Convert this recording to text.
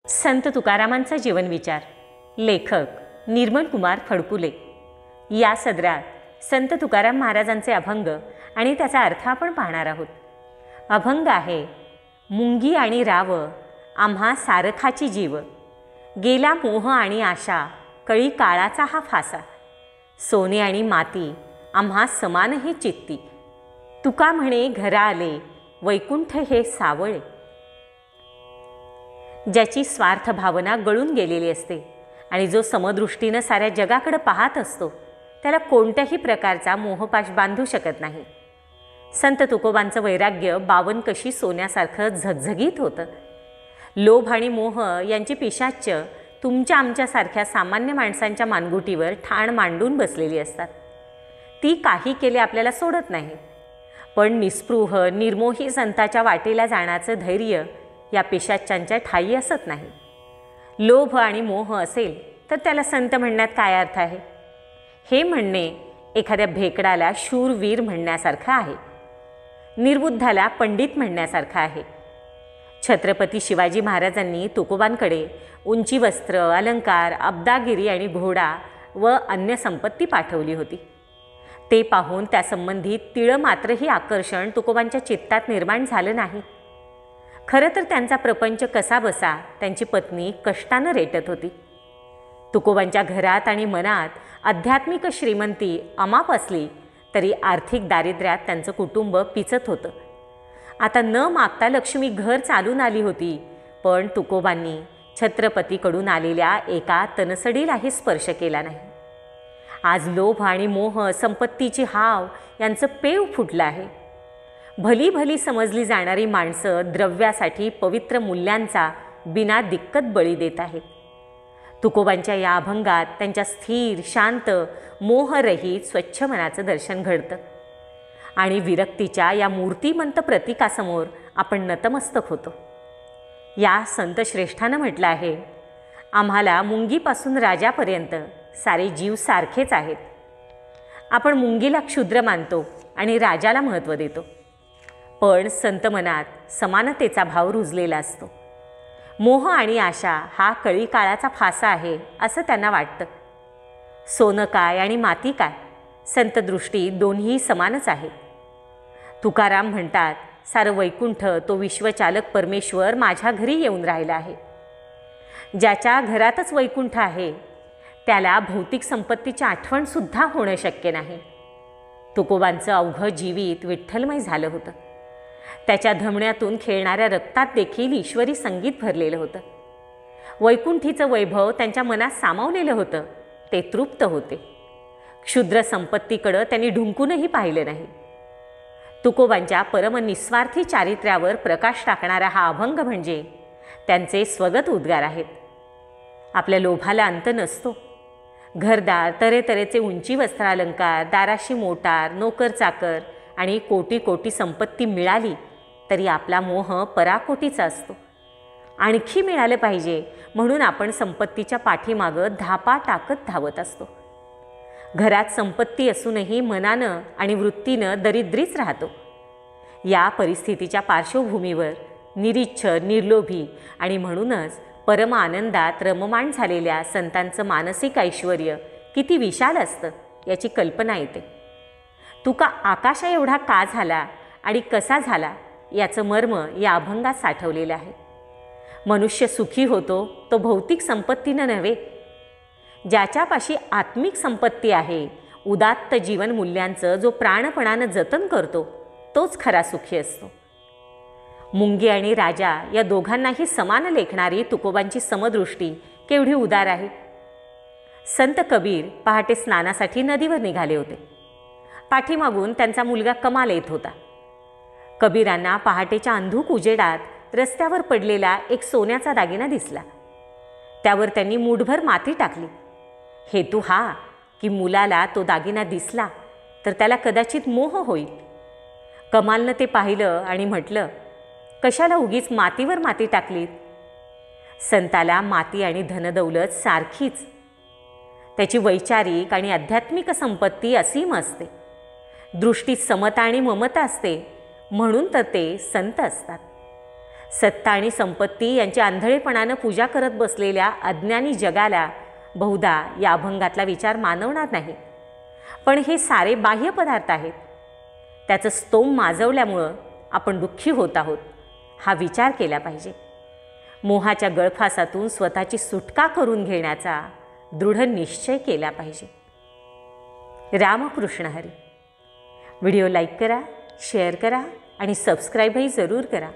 संत तुकारामांचा जीवनविचार, लेखक निर्मलकुमार फडकुले। या सदरात संत तुकाराम महाराजांचे अभंग आणि त्याचा अर्थ आपण पाहणार आहोत। अभंग आहे, मुंगी आणि राव आम्हा सारखाची जीव, गेला मोह आणि आशा, कळी काळाचा हा फासा, सोने आणि माती आम्हा समानही चित्ती, तुका म्हणे घरा आले वैकुंठ हे सावळे। ज्याची स्वार्थ भावना गळून गेलेली असते आणि जो समदृष्टीनं साऱ्या जगाकडे पाहत असतो त्याला कोणत्याही प्रकारचा मोहपाश बांधू शकत नाही। संत तुकोबांचं वैराग्य बावनकशी सोन्यासारखं झगझगीत होतं। लोभ आणि मोह यांची पिशाच्य तुमच्या आमच्यासारख्या सामान्य माणसांच्या मानगुटीवर ठाण मांडून बसलेली असतात। ती काही केले आपल्याला सोडत नाही, पण निस्पृह निर्मोही संताच्या वाटेला जाण्याचं धैर्य या पिशाच्यांच्या ठायी असत नाही। लोभ आणि मोह असेल तर त्याला संत म्हणण्यात काय अर्थ आहे? हे म्हणणे एखाद्या भेकडाला शूरवीर म्हणण्यासारखं आहे, निर्बुद्धाला पंडित म्हणण्यासारखं आहे। छत्रपती शिवाजी महाराजांनी तुकोबांकडे उंची वस्त्र, अलंकार, अब्दागिरी आणि घोडा व अन्य संपत्ती पाठवली होती। ते पाहून त्यासंबंधी तिळ मात्रही आकर्षण तुकोबांच्या चित्तात निर्माण झालं नाही। खरं तर त्यांचा प्रपंच कसा बसा त्यांची पत्नी कष्टानं रेटत होती। तुकोबांच्या घरात आणि मनात आध्यात्मिक श्रीमंती अमाप असली तरी आर्थिक दारिद्र्यात त्यांचं कुटुंब पिचत होतं। आता न मागता लक्ष्मी घर चालून आली होती, पण तुकोबांनी छत्रपतीकडून आलेल्या एका तनसडीलाही स्पर्श केला नाही। आज लोभ आणि मोह, संपत्तीची हाव यांचं पेव फुटलं आहे। भली भली समजली जाणारी माणसं द्रव्यासाठी पवित्र मूल्यांचा बिना दिक्कत बळी देत आहेत। तुकोबांच्या या अभंगात त्यांच्या स्थिर, शांत, मोहरहित स्वच्छ मनाचं दर्शन घडतं आणि विरक्तीच्या या मूर्तिमंत प्रतीकासमोर आपण नतमस्तक होतो। या संत श्रेष्ठानं म्हटलं आहे, आम्हाला मुंगीपासून राजापर्यंत सारे जीव सारखेच आहेत। आपण मुंगीला क्षुद्र मानतो आणि राजाला महत्त्व देतो, पण संत मनात समानतेचा भाव रुजलेला असतो। मोह आणि आशा हा कळी काळाचा फासा आहे असं त्यांना वाटतं। सोनं काय आणि माती काय, संतदृष्टी दोन्ही समानच आहे। तुकाराम म्हणतात, सारं वैकुंठ तो विश्वचालक परमेश्वर माझ्या घरी येऊन राहिला आहे। ज्याच्या घरातच वैकुंठ आहे त्याला भौतिक संपत्तीची आठवणसुद्धा होणं शक्य नाही। तुकोबांचं अवघं जीवित विठ्ठलमय झालं होतं। त्याच्या धमण्यातून खेळणाऱ्या रक्तात देखील ईश्वरी संगीत भरलेलं होतं। वैकुंठीचं वैभव त्यांच्या मनात सामावलेलं होतं, ते तृप्त होते। क्षुद्र संपत्तीकडं त्यांनी ढुंकूनही पाहिलं नाही। तुकोबांच्या परम निस्वार्थी चारित्र्यावर प्रकाश टाकणारा हा अभंग म्हणजे त्यांचे स्वगत उद्गार आहेत। आपल्या लोभाला अंत नसतो। घरदार, तऱ्हेतऱ्हेचे उंची वस्त्रालंकार, दाराशी मोटार, नोकर चाकर आणि कोटी कोटी संपत्ती मिळाली तरी आपला मोह पराकोटीचा असतो। आणखी मिळालं पाहिजे म्हणून आपण संपत्तीच्या पाठीमागं धापा टाकत धावत असतो। घरात संपत्ती असूनही मनानं आणि वृत्तीनं दरिद्रीच राहतो। या परिस्थितीच्या पार्श्वभूमीवर निरीच्छ, निर्लोभी आणि म्हणूनच परम आनंदात रममाण झालेल्या संतांचं मानसिक ऐश्वर्य किती विशाल असतं याची कल्पना येते। तुका आकाशा एवढा का झाला आणि कसा झाला याचं मर्म या अभंगात साठवलेलं आहे। मनुष्य सुखी होतो तो भौतिक संपत्तीनं नव्हे, ज्याच्यापाशी आत्मिक संपत्ती आहे, उदात्त जीवन मूल्यांचं जो प्राणपणानं जतन करतो तोच खरा सुखी असतो। मुंगी आणि राजा या दोघांनाही समान लेखणारी तुकोबांची समदृष्टी केवढी उदार आहे। संत कबीर पहाटे स्नानासाठी नदीवर निघाले होते। पाठीमागून त्यांचा मुलगा कमाल येत होता। कबीरांना पहाटेच्या अंधुक उजेडात रस्त्यावर पडलेला एक सोन्याचा दागिना दिसला। त्यावर त्यांनी मूठभर माती टाकली। हेतू हा की मुलाला तो दागिना दिसला तर त्याला कदाचित मोह होईल। कमालनं ते पाहिलं आणि म्हटलं, कशाला उगीच मातीवर माती टाकलीत? संताला माती आणि धनदौलत सारखीच। त्याची वैचारिक आणि आध्यात्मिक संपत्ती असीम असते। दृष्टीत समता आणि ममता असते, म्हणून तर ते संत असतात। सत्ता आणि संपत्ती यांची आंधळेपणानं पूजा करत बसलेल्या अज्ञानी जगाला बहुधा या अभंगातला विचार मानवणार नाही. पण हे सारे बाह्य पदार्थ आहेत. त्याचं स्तोम माजवल्यामुळं आपण दुःखी होत आहोत हा विचार केला पाहिजे. मोहाच्या गळफासातून स्वतःची सुटका करून घेण्याचा दृढ निश्चय केला पाहिजे. रामकृष्ण हरी. व्हिडिओ लाईक करा, शेअर करा आणि सबस्क्राईबही जरूर करा.